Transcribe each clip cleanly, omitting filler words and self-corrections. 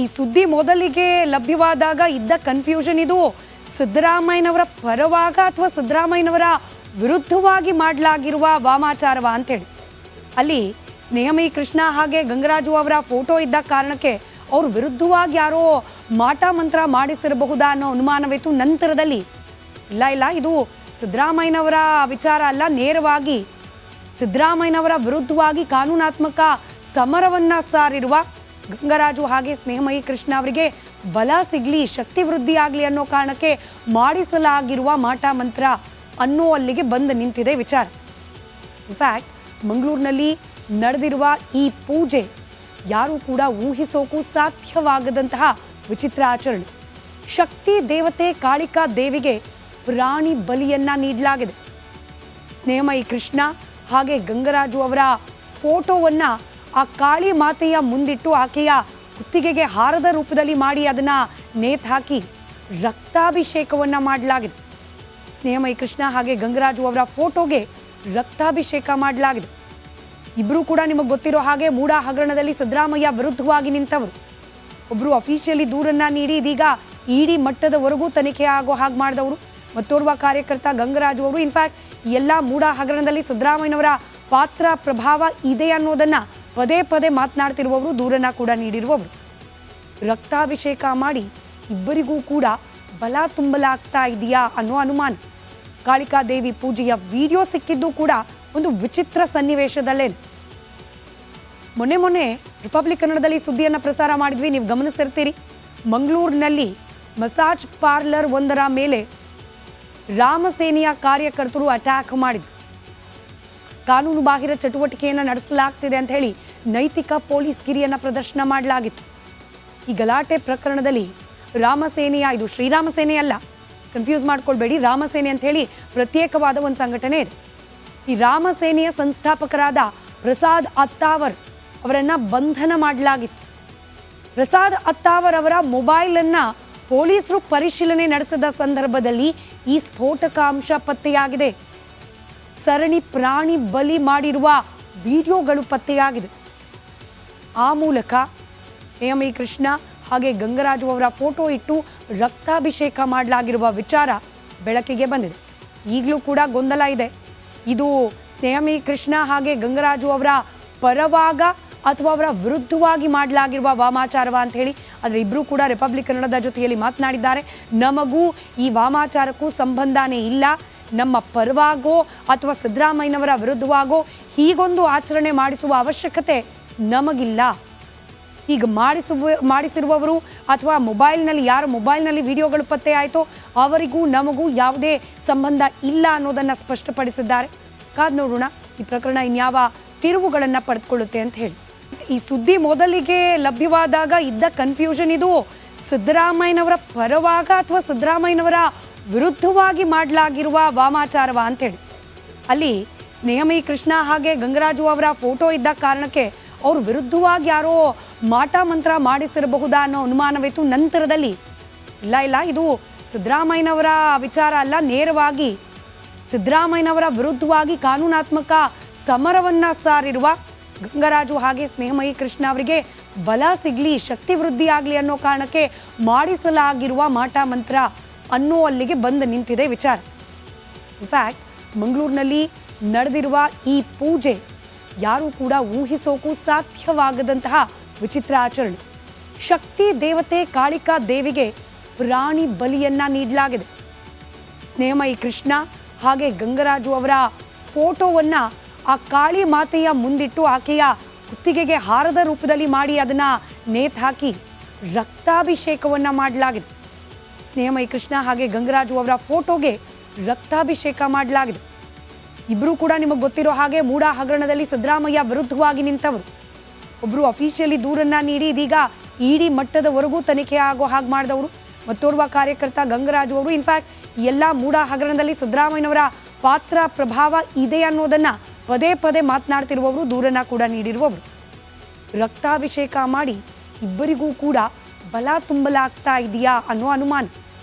ಈ ಸುದ್ದಿ ಮೊದಲಿಗೆ ಲಭ್ಯವಾದಾಗ ಇದ್ದ ಕನ್ಫ್ಯೂಷನ್ ಇದು ಸಿದ್ದರಾಮಯ್ಯನವರ ಪರವಾಗ ಅಥವಾ ಸಿದ್ದರಾಮಯ್ಯನವರ ವಿರುದ್ಧವಾಗಿ ಮಾಡಲಾಗಿರುವ ವಾಮಾಚಾರವ ಅಂತೇಳಿ. ಅಲ್ಲಿ ಸ್ನೇಹಮಯಿ ಕೃಷ್ಣ ಹಾಗೆ ಗಂಗರಾಜು ಅವರ ಫೋಟೋ ಇದ್ದ ಕಾರಣಕ್ಕೆ ಅವ್ರ ವಿರುದ್ಧವಾಗಿ ಯಾರೋ ಮಾಟ ಮಂತ್ರ ಮಾಡಿಸಿರಬಹುದಾ ಅನ್ನೋ ಅನುಮಾನವಿತ್ತು. ನಂತರದಲ್ಲಿ ಇಲ್ಲ ಇದು ಸಿದ್ದರಾಮಯ್ಯನವರ ವಿಚಾರ ಅಲ್ಲ, ನೇರವಾಗಿ ಸಿದ್ದರಾಮಯ್ಯನವರ ವಿರುದ್ಧವಾಗಿ ಕಾನೂನಾತ್ಮಕ ಸಮರವನ್ನ ಸಾರಿರುವ ಗಂಗರಾಜು ಹಾಗೆ ಸ್ನೇಹಮಯಿ ಕೃಷ್ಣ ಅವರಿಗೆ ಬಲ ಸಿಗಲಿ, ಶಕ್ತಿ ವೃದ್ಧಿ ಆಗಲಿ ಅನ್ನೋ ಕಾರಣಕ್ಕೆ ಮಾಡಿಸಲಾಗಿರುವ ಮಾಟ ಮಂತ್ರ ಅನ್ನೋ ಅಲ್ಲಿಗೆ ಬಂದು ನಿಂತಿದೆ ವಿಚಾರ. ಇನ್ಫ್ಯಾಕ್ಟ್ ಮಂಗಳೂರಿನಲ್ಲಿ ನಡೆದಿರುವ ಈ ಪೂಜೆ ಯಾರೂ ಕೂಡ ಊಹಿಸೋಕು ಸಾಧ್ಯವಾಗದಂತಹ ವಿಚಿತ್ರ ಆಚರಣೆ. ಶಕ್ತಿ ದೇವತೆ ಕಾಳಿಕಾ ದೇವಿಗೆ ಪ್ರಾಣಿ ಬಲಿಯನ್ನ ನೀಡಲಾಗಿದೆ. ಸ್ನೇಹಮಯಿ ಕೃಷ್ಣ ಹಾಗೆ ಗಂಗರಾಜು ಅವರ ಫೋಟೋವನ್ನ ಆ ಕಾಳಿ ಮಾತೆಯ ಮುಂದಿಟ್ಟು ಆಕೆಯ ಕುತ್ತಿಗೆಗೆ ಹಾರದ ರೂಪದಲ್ಲಿ ಮಾಡಿ ಅದನ್ನ ನೇತು ಹಾಕಿ ರಕ್ತಾಭಿಷೇಕವನ್ನ ಮಾಡಲಾಗಿದೆ. ಸ್ನೇಹಮಯಿ ಕೃಷ್ಣ ಹಾಗೆ ಗಂಗರಾಜು ಅವರ ಫೋಟೋಗೆ ರಕ್ತಾಭಿಷೇಕ ಮಾಡಲಾಗಿದೆ. ಇಬ್ಬರು ಕೂಡ ನಿಮಗೆ ಗೊತ್ತಿರೋ ಹಾಗೆ ಮೂಡ ಹಗರಣದಲ್ಲಿ ಸಿದ್ದರಾಮಯ್ಯ ವಿರುದ್ಧವಾಗಿ ನಿಂತವರು. ಒಬ್ಬರು ಅಫಿಷಿಯಲಿ ದೂರನ್ನ ನೀಡಿ ಇದೀಗ ಇಡಿ ಮಟ್ಟದವರೆಗೂ ತನಿಖೆ ಆಗೋ ಹಾಗೆ ಮಾಡಿದವರು ಮತ್ತೋರ್ವ ಕಾರ್ಯಕರ್ತ ಗಂಗರಾಜು ಅವರು. ಇನ್ಫ್ಯಾಕ್ಟ್ ಎಲ್ಲ ಮೂಡ ಹಗರಣದಲ್ಲಿ ಸಿದ್ದರಾಮಯ್ಯನವರ ಪಾತ್ರ ಪ್ರಭಾವ ಇದೆ ಅನ್ನೋದನ್ನ ಪದೇ ಪದೇ ಮಾತನಾಡ್ತಿರುವವರು, ದೂರನ್ನ ಕೂಡ ನೀಡಿರುವವರು. ರಕ್ತಾಭಿಷೇಕ ಮಾಡಿ ಇಬ್ಬರಿಗೂ ಕೂಡ ಬಲ ತುಂಬಲಾಗ್ತಾ ಇದೆಯಾ ಅನ್ನೋ ಅನುಮಾನ. ಕಾಳಿಕಾದೇವಿ ಪೂಜೆಯ ವಿಡಿಯೋ ಸಿಕ್ಕಿದ್ದು ಕೂಡ ಒಂದು ವಿಚಿತ್ರ ಸನ್ನಿವೇಶದಲ್ಲೇ. ಮೊನ್ನೆ ರಿಪಬ್ಲಿಕ್ ಕನ್ನಡದಲ್ಲಿ ಸುದ್ದಿಯನ್ನು ಪ್ರಸಾರ ಮಾಡಿದ್ವಿ, ನೀವು ಗಮನಿಸಿರ್ತೀರಿ. ಮಂಗಳೂರಿನಲ್ಲಿ ಮಸಾಜ್ ಪಾರ್ಲರ್ ಒಂದರ ಮೇಲೆ ರಾಮಸೇನೆಯ ಕಾರ್ಯಕರ್ತರು ಅಟ್ಯಾಕ್ ಮಾಡಿದ್ರು. ಕಾನೂನು ಬಾಹಿರ ಚಟುವಟಿಕೆಯನ್ನು ನಡೆಸಲಾಗ್ತಿದೆ ಅಂತ ಹೇಳಿ ನೈತಿಕ ಪೊಲೀಸ್ ಗಿರಿಯನ್ನು ಪ್ರದರ್ಶನ ಮಾಡಲಾಗಿತ್ತು. ಈ ಗಲಾಟೆ ಪ್ರಕರಣದಲ್ಲಿ ರಾಮಸೇನೆಯ, ಇದು ಶ್ರೀರಾಮ ಸೇನೆ ಅಲ್ಲ, ಕನ್ಫ್ಯೂಸ್ ಮಾಡ್ಕೊಳ್ಬೇಡಿ, ರಾಮಸೇನೆ ಅಂತ ಹೇಳಿ ಪ್ರತ್ಯೇಕವಾದ ಒಂದು ಸಂಘಟನೆ ಇದೆ. ಈ ರಾಮಸೇನೆಯ ಸಂಸ್ಥಾಪಕರಾದ ಪ್ರಸಾದ್ ಅತ್ತಾವರ್ ಅವರನ್ನ ಬಂಧನ ಮಾಡಲಾಗಿತ್ತು. ಪ್ರಸಾದ್ ಅತ್ತಾವರ್ ಅವರ ಮೊಬೈಲನ್ನು ಪೊಲೀಸರು ಪರಿಶೀಲನೆ ನಡೆಸಿದ ಸಂದರ್ಭದಲ್ಲಿ ಈ ಸ್ಫೋಟಕ ಅಂಶ ಪತ್ತೆಯಾಗಿದೆ. ಸರಣಿ ಪ್ರಾಣಿ ಬಲಿ ಮಾಡಿರುವ ವಿಡಿಯೋಗಳು ಪತ್ತೆಯಾಗಿದೆ. ಆ ಮೂಲಕ ಸ್ನೇಹಮಯಿ ಕೃಷ್ಣ ಹಾಗೆ ಗಂಗರಾಜು ಅವರ ಫೋಟೋ ಇಟ್ಟು ರಕ್ತಾಭಿಷೇಕ ಮಾಡಲಾಗಿರುವ ವಿಚಾರ ಬೆಳಕಿಗೆ ಬಂದಿದೆ. ಈಗಲೂ ಕೂಡ ಗೊಂದಲ ಇದೆ, ಇದು ಸ್ನೇಹಮಯಿ ಕೃಷ್ಣ ಹಾಗೆ ಗಂಗರಾಜು ಅವರ ಪರವಾಗ ಅಥವಾ ಅವರ ವಿರುದ್ಧವಾಗಿ ಮಾಡಲಾಗಿರುವ ವಾಮಾಚಾರವ ಅಂತ ಹೇಳಿ. ಆದರೆ ಇಬ್ಬರು ಕೂಡ ರಿಪಬ್ಲಿಕ್ ಕನ್ನಡದ ಜೊತೆಯಲ್ಲಿ ಮಾತನಾಡಿದ್ದಾರೆ. ನಮಗೂ ಈ ವಾಮಾಚಾರಕ್ಕೂ ಸಂಬಂಧನೇ ಇಲ್ಲ, ನಮ್ಮ ಪರವಾಗೋ ಅಥವಾ ಸಿದ್ದರಾಮಯ್ಯನವರ ವಿರುದ್ಧವಾಗೋ ಹೀಗೊಂದು ಆಚರಣೆ ಮಾಡಿಸುವ ಅವಶ್ಯಕತೆ ನಮಗಿಲ್ಲ. ಹೀಗೆ ಮಾಡಿಸಿರುವವರು ಅಥವಾ ಮೊಬೈಲ್ನಲ್ಲಿ ಯಾರು ಮೊಬೈಲ್ನಲ್ಲಿ ವಿಡಿಯೋಗಳು ಪತ್ತೆ ಆಯಿತೋ ಅವರಿಗೂ ನಮಗೂ ಯಾವುದೇ ಸಂಬಂಧ ಇಲ್ಲ ಅನ್ನೋದನ್ನು ಸ್ಪಷ್ಟಪಡಿಸಿದ್ದಾರೆ. ಕಾದ್ ನೋಡೋಣ ಈ ಪ್ರಕರಣ ಇನ್ಯಾವ ತಿರುವುಗಳನ್ನು ಪಡೆದುಕೊಳ್ಳುತ್ತೆ ಅಂತ ಹೇಳಿ. ಈ ಸುದ್ದಿ ಮೊದಲಿಗೆ ಲಭ್ಯವಾದಾಗ ಇದ್ದ ಕನ್ಫ್ಯೂಷನ್ ಇದು ಸಿದ್ದರಾಮಯ್ಯನವರ ಪರವಾಗ ಅಥವಾ ಸಿದ್ದರಾಮಯ್ಯನವರ ವಿರುದ್ಧವಾಗಿ ಮಾಡಲಾಗಿರುವ ವಾಮಾಚಾರವ ಅಂತೇಳಿ. ಅಲ್ಲಿ ಸ್ನೇಹಮಯಿ ಕೃಷ್ಣ ಹಾಗೆ ಗಂಗರಾಜು ಅವರ ಫೋಟೋ ಇದ್ದ ಕಾರಣಕ್ಕೆ ಅವ್ರ ವಿರುದ್ಧವಾಗಿ ಯಾರೋ ಮಾಟ ಮಂತ್ರ ಮಾಡಿಸಿರಬಹುದಾ ಅನ್ನೋ ಅನುಮಾನವಿತ್ತು. ನಂತರದಲ್ಲಿ ಇಲ್ಲ ಇದು ಸಿದ್ದರಾಮಯ್ಯನವರ ವಿಚಾರ ಅಲ್ಲ, ನೇರವಾಗಿ ಸಿದ್ದರಾಮಯ್ಯನವರ ವಿರುದ್ಧವಾಗಿ ಕಾನೂನಾತ್ಮಕ ಸಮರವನ್ನ ಸಾರಿರುವ ಗಂಗರಾಜು ಹಾಗೆ ಸ್ನೇಹಮಯಿ ಕೃಷ್ಣ ಅವರಿಗೆ ಬಲ ಸಿಗಲಿ, ಶಕ್ತಿ ವೃದ್ಧಿ ಆಗಲಿ ಅನ್ನೋ ಕಾರಣಕ್ಕೆ ಮಾಡಿಸಲಾಗಿರುವ ಮಾಟ ಮಂತ್ರ ಅನ್ನೋ ಅಲ್ಲಿಗೆ ಬಂದು ನಿಂತಿದೆ ವಿಚಾರ. ಇನ್ಫ್ಯಾಕ್ಟ್ ಮಂಗಳೂರಿನಲ್ಲಿ ನಡೆದಿರುವ ಈ ಪೂಜೆ ಯಾರೂ ಕೂಡ ಊಹಿಸೋಕು ಸಾಧ್ಯವಾಗದಂತಹ ವಿಚಿತ್ರ ಆಚರಣೆ. ಶಕ್ತಿ ದೇವತೆ ಕಾಳಿಕಾ ದೇವಿಗೆ ಪ್ರಾಣಿ ಬಲಿಯನ್ನ ನೀಡಲಾಗಿದೆ. ಸ್ನೇಹಮಯಿ ಕೃಷ್ಣ ಹಾಗೆ ಗಂಗರಾಜು ಅವರ ಫೋಟೋವನ್ನ ಆ ಕಾಳಿ ಮಾತೆಯ ಮುಂದಿಟ್ಟು ಆಕೆಯ ಕುತ್ತಿಗೆಗೆ ಹಾರದ ರೂಪದಲ್ಲಿ ಮಾಡಿ ಅದನ್ನ ನೇತು ಹಾಕಿ ರಕ್ತಾಭಿಷೇಕವನ್ನ ಮಾಡಲಾಗಿದೆ. ಸ್ನೇಹಮಯಿ ಕೃಷ್ಣ ಹಾಗೆ ಗಂಗರಾಜು ಅವರ ಫೋಟೋಗೆ ರಕ್ತಾಭಿಷೇಕ ಮಾಡಲಾಗಿದೆ. ಇಬ್ಬರು ಕೂಡ ನಿಮಗೆ ಗೊತ್ತಿರೋ ಹಾಗೆ ಮೂಡ ಹಗರಣದಲ್ಲಿ ಸಿದ್ದರಾಮಯ್ಯ ವಿರುದ್ಧವಾಗಿ ನಿಂತವರು. ಒಬ್ಬರು ಅಫಿಷಿಯಲಿ ದೂರನ್ನ ನೀಡಿ ಇದೀಗ ಇಡಿ ಮಟ್ಟದವರೆಗೂ ತನಿಖೆ ಆಗೋ ಹಾಗೆ ಮಾಡಿದವರು ಮತ್ತೋರ್ವ ಕಾರ್ಯಕರ್ತ ಗಂಗರಾಜು ಅವರು. ಇನ್ಫ್ಯಾಕ್ಟ್ ಎಲ್ಲ ಮೂಡ ಹಗರಣದಲ್ಲಿ ಸಿದ್ದರಾಮಯ್ಯನವರ ಪಾತ್ರ ಪ್ರಭಾವ ಇದೆ ಅನ್ನೋದನ್ನ ಪದೇ ಪದೇ ಮಾತನಾಡ್ತಿರುವವರು, ದೂರನ್ನ ಕೂಡ ನೀಡಿರುವವರು. ರಕ್ತಾಭಿಷೇಕ ಮಾಡಿ ಇಬ್ಬರಿಗೂ ಕೂಡ ಬಲ ತುಂಬಲಾಗ್ತಾ ಇದೆಯಾ ಅನ್ನೋ ಅನುಮಾನ.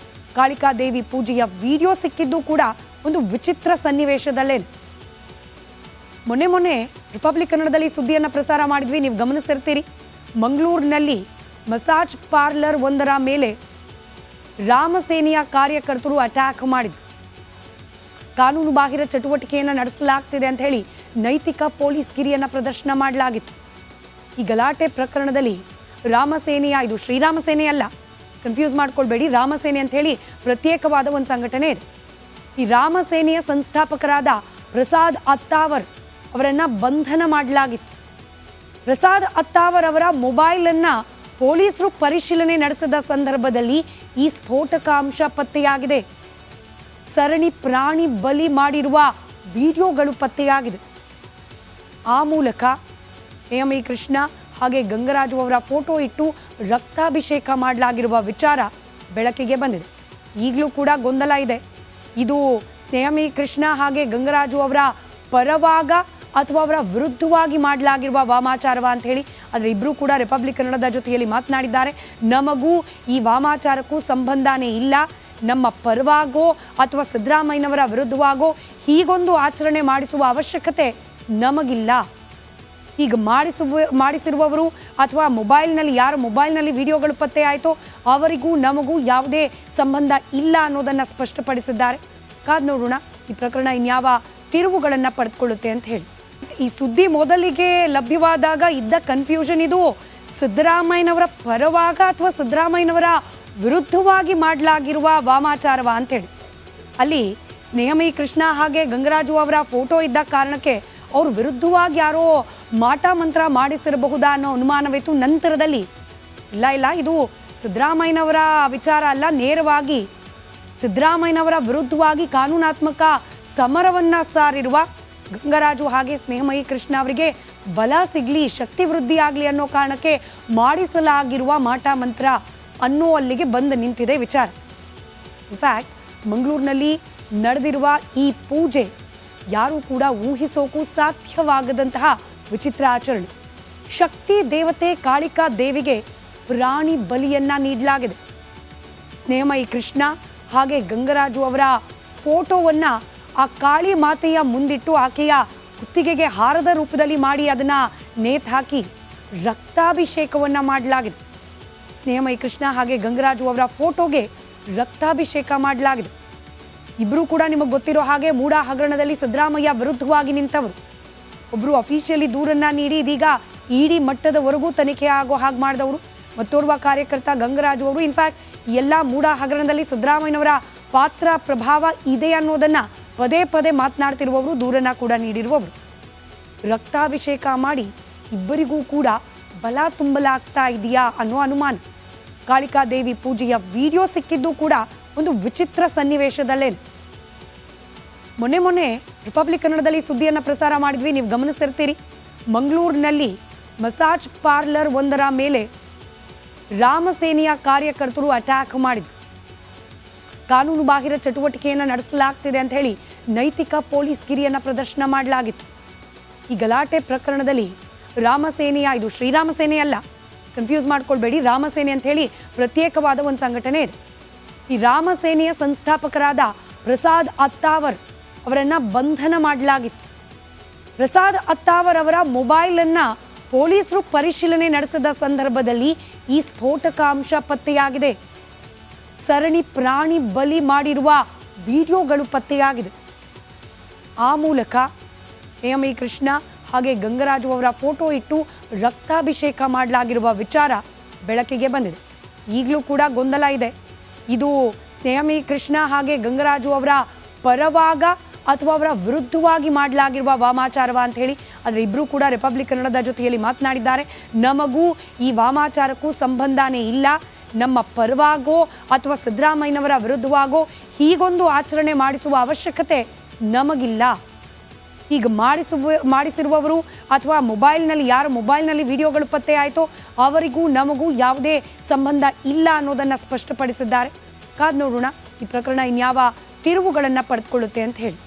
ಕಾಳಿಕಾದೇವಿ ಪೂಜೆಯ ವಿಡಿಯೋ ಸಿಕ್ಕಿದ್ದು ಕೂಡ ಒಂದು ವಿಚಿತ್ರ ಸನ್ನಿವೇಶದಲ್ಲೇ. ಮೊನ್ನೆ ರಿಪಬ್ಲಿಕ್ ಕನ್ನಡದಲ್ಲಿ ಸುದ್ದಿಯನ್ನು ಪ್ರಸಾರ ಮಾಡಿದ್ವಿ, ನೀವು ಗಮನಿಸಿರ್ತೀರಿ. ಮಂಗಳೂರಿನಲ್ಲಿ ಮಸಾಜ್ ಪಾರ್ಲರ್ ಒಂದರ ಮೇಲೆ ರಾಮಸೇನೆಯ ಕಾರ್ಯಕರ್ತರು ಅಟ್ಯಾಕ್ ಮಾಡಿದರು. ಕಾನೂನು ಬಾಹಿರ ಚಟುವಟಿಕೆಯನ್ನು ನಡೆಸಲಾಗ್ತಿದೆ ಅಂತ ಹೇಳಿ ನೈತಿಕ ಪೊಲೀಸ್ ಗಿರಿಯನ್ನು ಪ್ರದರ್ಶನ ಮಾಡಲಾಗಿತ್ತು. ಈ ಗಲಾಟೆ ಪ್ರಕರಣದಲ್ಲಿ ರಾಮಸೇನೆಯ, ಇದು ಶ್ರೀರಾಮ ಸೇನೆ ಅಲ್ಲ, ಕನ್ಫ್ಯೂಸ್ ಮಾಡ್ಕೊಳ್ಬೇಡಿ, ರಾಮಸೇನೆ ಅಂತ ಹೇಳಿ ಪ್ರತ್ಯೇಕವಾದ ಒಂದು ಸಂಘಟನೆ ಇದೆ. ಈ ರಾಮಸೇನೆಯ ಸಂಸ್ಥಾಪಕರಾದ ಪ್ರಸಾದ್ ಅತ್ತಾವರ್ ಅವರನ್ನು ಬಂಧನ ಮಾಡಲಾಗಿತ್ತು. ಪ್ರಸಾದ್ ಅತ್ತಾವರ್ ಅವರ ಮೊಬೈಲನ್ನು ಪೊಲೀಸರು ಪರಿಶೀಲನೆ ನಡೆಸಿದ ಸಂದರ್ಭದಲ್ಲಿ ಈ ಸ್ಫೋಟಕ ಅಂಶ ಪತ್ತೆಯಾಗಿದೆ. ಸರಣಿ ಪ್ರಾಣಿ ಬಲಿ ಮಾಡಿರುವ ವಿಡಿಯೋಗಳು ಪತ್ತೆಯಾಗಿದೆ. ಆ ಮೂಲಕ ಎಂ.ಇ. ಕೃಷ್ಣ ಹಾಗೆ ಗಂಗರಾಜು ಅವರ ಫೋಟೋ ಇಟ್ಟು ರಕ್ತಾಭಿಷೇಕ ಮಾಡಲಾಗಿರುವ ವಿಚಾರ ಬೆಳಕಿಗೆ ಬಂದಿದೆ. ಈಗಲೂ ಕೂಡ ಗೊಂದಲ ಇದೆ, ಇದು ಎಂ.ಇ. ಕೃಷ್ಣ ಹಾಗೆ ಗಂಗರಾಜು ಅವರ ಪರವಾಗ ಅಥವಾ ಅವರ ವಿರುದ್ಧವಾಗಿ ಮಾಡಲಾಗಿರುವ ವಾಮಾಚಾರವ ಅಂತ ಹೇಳಿ. ಆದರೆ ಇಬ್ಬರೂ ಕೂಡ ರಿಪಬ್ಲಿಕ್ ಕನ್ನಡದ ಜೊತೆಯಲ್ಲಿ ಮಾತನಾಡಿದ್ದಾರೆ. ನಮಗೂ ಈ ವಾಮಾಚಾರಕ್ಕೂ ಸಂಬಂಧನೇ ಇಲ್ಲ, ನಮ್ಮ ಪರವಾಗೋ ಅಥವಾ ಸಿದ್ದರಾಮಯ್ಯನವರ ವಿರುದ್ಧವಾಗೋ ಹೀಗೊಂದು ಆಚರಣೆ ಮಾಡಿಸುವ ಅವಶ್ಯಕತೆ ನಮಗಿಲ್ಲ. ಹೀಗೆ ಮಾಡಿಸಿರುವವರು ಅಥವಾ ಯಾರ ಮೊಬೈಲ್ನಲ್ಲಿ ವಿಡಿಯೋಗಳು ಪತ್ತೆ ಆಯಿತೋ ಅವರಿಗೂ ನಮಗೂ ಯಾವುದೇ ಸಂಬಂಧ ಇಲ್ಲ ಅನ್ನೋದನ್ನು ಸ್ಪಷ್ಟಪಡಿಸಿದ್ದಾರೆ. ಕಾದ್ ನೋಡೋಣ ಈ ಪ್ರಕರಣ ಇನ್ಯಾವ ತಿರುವುಗಳನ್ನು ಪಡೆದುಕೊಳ್ಳುತ್ತೆ ಅಂತ ಹೇಳಿ. ಈ ಸುದ್ದಿ ಮೊದಲಿಗೆ ಲಭ್ಯವಾದಾಗ ಇದ್ದ ಕನ್ಫ್ಯೂಷನ್, ಇದು ಸಿದ್ದರಾಮಯ್ಯನವರ ಪರವಾಗ ಅಥವಾ ಸಿದ್ದರಾಮಯ್ಯನವರ ವಿರುದ್ಧವಾಗಿ ಮಾಡಲಾಗಿರುವ ವಾಮಾಚಾರವ ಅಂತೇಳಿ. ಅಲ್ಲಿ ಎಂ.ಇ. ಕೃಷ್ಣ ಹಾಗೆ ಗಂಗರಾಜು ಅವರ ಫೋಟೋ ಇದ್ದ ಕಾರಣಕ್ಕೆ ಅವ್ರ ವಿರುದ್ಧವಾಗಿ ಯಾರೋ ಮಾಟ ಮಂತ್ರ ಮಾಡಿಸಿರಬಹುದಾ ಅನ್ನೋ ಅನುಮಾನವಿತ್ತು. ನಂತರದಲ್ಲಿ ಇಲ್ಲ, ಇದು ಸಿದ್ದರಾಮಯ್ಯನವರ ವಿಚಾರ ಅಲ್ಲ, ನೇರವಾಗಿ ಸಿದ್ದರಾಮಯ್ಯನವರ ವಿರುದ್ಧವಾಗಿ ಕಾನೂನಾತ್ಮಕ ಸಮರವನ್ನು ಸಾರಿರುವ ಗಂಗರಾಜು ಹಾಗೆ ಎಂ.ಇ. ಕೃಷ್ಣ ಅವರಿಗೆ ಬಲ ಸಿಗಲಿ, ಶಕ್ತಿ ವೃದ್ಧಿ ಆಗಲಿ ಅನ್ನೋ ಕಾರಣಕ್ಕೆ ಮಾಡಿಸಲಾಗಿರುವ ಮಾಟ ಮಂತ್ರ ಅನ್ನೋ ಅಲ್ಲಿಗೆ ಬಂದು ನಿಂತಿದೆ ವಿಚಾರ. ಇನ್ಫ್ಯಾಕ್ಟ್ ಮಂಗಳೂರಿನಲ್ಲಿ ನಡೆದಿರುವ ಈ ಪೂಜೆ ಯಾರೂ ಕೂಡ ಊಹಿಸೋಕ್ಕೂ ಸಾಧ್ಯವಾಗದಂತಹ ವಿಚಿತ್ರ ಆಚರಣೆ. ಶಕ್ತಿ ದೇವತೆ ಕಾಳಿಕಾ ದೇವಿಗೆ ಪ್ರಾಣಿ ಬಲಿಯನ್ನ ನೀಡಲಾಗಿದೆ. ಎಂ.ಇ. ಕೃಷ್ಣ ಹಾಗೆ ಗಂಗರಾಜು ಅವರ ಫೋಟೋವನ್ನು ಆ ಕಾಳಿ ಮಾತೆಯ ಮುಂದಿಟ್ಟು ಆಕೆಯ ಕುತ್ತಿಗೆಗೆ ಹಾರದ ರೂಪದಲ್ಲಿ ಮಾಡಿ ಅದನ್ನು ನೇತು ಹಾಕಿ ರಕ್ತಾಭಿಷೇಕವನ್ನು ಮಾಡಲಾಗಿದೆ. ಎಂ.ಇ. ಕೃಷ್ಣ ಹಾಗೆ ಗಂಗರಾಜು ಅವರ ಫೋಟೋಗೆ ರಕ್ತಾಭಿಷೇಕ ಮಾಡಲಾಗಿದೆ. ಇಬ್ಬರೂ ಕೂಡ ನಿಮಗೆ ಗೊತ್ತಿರೋ ಹಾಗೆ ಮೂಡ ಹಗರಣದಲ್ಲಿ ಸಿದ್ದರಾಮಯ್ಯ ವಿರುದ್ಧವಾಗಿ ನಿಂತವರು. ಒಬ್ಬರು ಅಫಿಷಿಯಲಿ ದೂರನ್ನು ನೀಡಿ ಇದೀಗ ಇಡಿ ಮಟ್ಟದವರೆಗೂ ತನಿಖೆ ಆಗೋ ಹಾಗೆ ಮಾಡಿದವರು. ಮತ್ತೋರ್ವ ಕಾರ್ಯಕರ್ತ ಗಂಗರಾಜು ಅವರು ಇನ್ಫ್ಯಾಕ್ಟ್ ಎಲ್ಲ ಮೂಡ ಹಗರಣದಲ್ಲಿ ಸಿದ್ದರಾಮಯ್ಯನವರ ಪಾತ್ರ ಪ್ರಭಾವ ಇದೆ ಅನ್ನೋದನ್ನು ಪದೇ ಪದೇ ಮಾತನಾಡ್ತಿರುವವರು, ದೂರನ್ನು ಕೂಡ ನೀಡಿರುವವರು. ರಕ್ತಾಭಿಷೇಕ ಮಾಡಿ ಇಬ್ಬರಿಗೂ ಕೂಡ ಬಲ ತುಂಬಲಾಗ್ತಾ ಇದೆಯಾ ಅನ್ನೋ ಅನುಮಾನ. ಕಾಳಿಕಾ ದೇವಿ ಪೂಜೆಯ ವಿಡಿಯೋ ಸಿಕ್ಕಿದ್ದು ಕೂಡ ಒಂದು ವಿಚಿತ್ರ ಸನ್ನಿವೇಶದಲ್ಲೇ. ಮೊನ್ನೆ ರಿಪಬ್ಲಿಕ್ ಕನ್ನಡದಲ್ಲಿ ಸುದ್ದಿಯನ್ನು ಪ್ರಸಾರ ಮಾಡಿದ್ವಿ, ನೀವು ಗಮನಿಸಿರ್ತೀರಿ. ಮಂಗಳೂರಿನಲ್ಲಿ ಮಸಾಜ್ ಪಾರ್ಲರ್ ಒಂದರ ಮೇಲೆ ರಾಮಸೇನೆಯ ಕಾರ್ಯಕರ್ತರು ಅಟ್ಯಾಕ್ ಮಾಡಿದರು. ಕಾನೂನು ಬಾಹಿರ ಚಟುವಟಿಕೆಯನ್ನು ನಡೆಸಲಾಗ್ತಿದೆ ಅಂತ ಹೇಳಿ ನೈತಿಕ ಪೊಲೀಸ್ ಗಿರಿಯನ್ನು ಪ್ರದರ್ಶನ ಮಾಡಲಾಗಿತ್ತು. ಈ ಗಲಾಟೆ ಪ್ರಕರಣದಲ್ಲಿ ರಾಮಸೇನೆಯ, ಇದು ಶ್ರೀರಾಮ ಸೇನೆ ಅಲ್ಲ, ಕನ್ಫ್ಯೂಸ್ ಮಾಡ್ಕೊಳ್ಬೇಡಿ, ರಾಮಸೇನೆ ಅಂತ ಹೇಳಿ ಪ್ರತ್ಯೇಕವಾದ ಒಂದು ಸಂಘಟನೆ ಇದೆ. ಈ ರಾಮಸೇನೆಯ ಸಂಸ್ಥಾಪಕರಾದ ಪ್ರಸಾದ್ ಅತ್ತಾವರ್ ಅವರನ್ನು ಬಂಧನ ಮಾಡಲಾಗಿತ್ತು. ಪ್ರಸಾದ್ ಅತ್ತಾವರ್ ಅವರ ಮೊಬೈಲನ್ನು ಪೊಲೀಸರು ಪರಿಶೀಲನೆ ನಡೆಸಿದ ಸಂದರ್ಭದಲ್ಲಿ ಈ ಸ್ಫೋಟಕ ಅಂಶ ಪತ್ತೆಯಾಗಿದೆ. ಸರಣಿ ಪ್ರಾಣಿ ಬಲಿ ಮಾಡಿರುವ ವಿಡಿಯೋಗಳು ಪತ್ತೆಯಾಗಿದೆ. ಆ ಮೂಲಕ ಎಂ.ಇ. ಕೃಷ್ಣ ಹಾಗೆ ಗಂಗರಾಜು ಅವರ ಫೋಟೋ ಇಟ್ಟು ರಕ್ತಾಭಿಷೇಕ ಮಾಡಲಾಗಿರುವ ವಿಚಾರ ಬೆಳಕಿಗೆ ಬಂದಿದೆ. ಈಗಲೂ ಕೂಡ ಗೊಂದಲ ಇದೆ, ಇದು ಎಂ.ಇ. ಕೃಷ್ಣ ಹಾಗೆ ಗಂಗರಾಜು ಅವರ ಪರವಾಗ ಅಥವಾ ಅವರ ವಿರುದ್ಧವಾಗಿ ಮಾಡಲಾಗಿರುವ ವಾಮಾಚಾರವ ಅಂತ ಹೇಳಿ. ಆದರೆ ಇಬ್ಬರೂ ಕೂಡ ರಿಪಬ್ಲಿಕ್ ಕನ್ನಡದ ಜೊತೆಯಲ್ಲಿ ಮಾತನಾಡಿದ್ದಾರೆ. ನಮಗೂ ಈ ವಾಮಾಚಾರಕ್ಕೂ ಸಂಬಂಧನೇ ಇಲ್ಲ, ನಮ್ಮ ಪರವಾಗೋ ಅಥವಾ ಸಿದ್ದರಾಮಯ್ಯನವರ ವಿರುದ್ಧವಾಗೋ ಹೀಗೊಂದು ಆಚರಣೆ ಮಾಡಿಸುವ ಅವಶ್ಯಕತೆ ನಮಗಿಲ್ಲ. ಹೀಗೆ ಮಾಡಿಸಿರುವವರು ಅಥವಾ ಯಾರ ಮೊಬೈಲ್ನಲ್ಲಿ ವಿಡಿಯೋಗಳು ಪತ್ತೆ ಆಯಿತೋ ಅವರಿಗೂ ನಮಗೂ ಯಾವುದೇ ಸಂಬಂಧ ಇಲ್ಲ ಅನ್ನೋದನ್ನು ಸ್ಪಷ್ಟಪಡಿಸಿದ್ದಾರೆ. ಕಾದ್ ನೋಡೋಣ ಈ ಪ್ರಕರಣ ಇನ್ಯಾವ ತಿರುವುಗಳನ್ನು ಪಡೆದುಕೊಳ್ಳುತ್ತೆ ಅಂತ ಹೇಳಿ.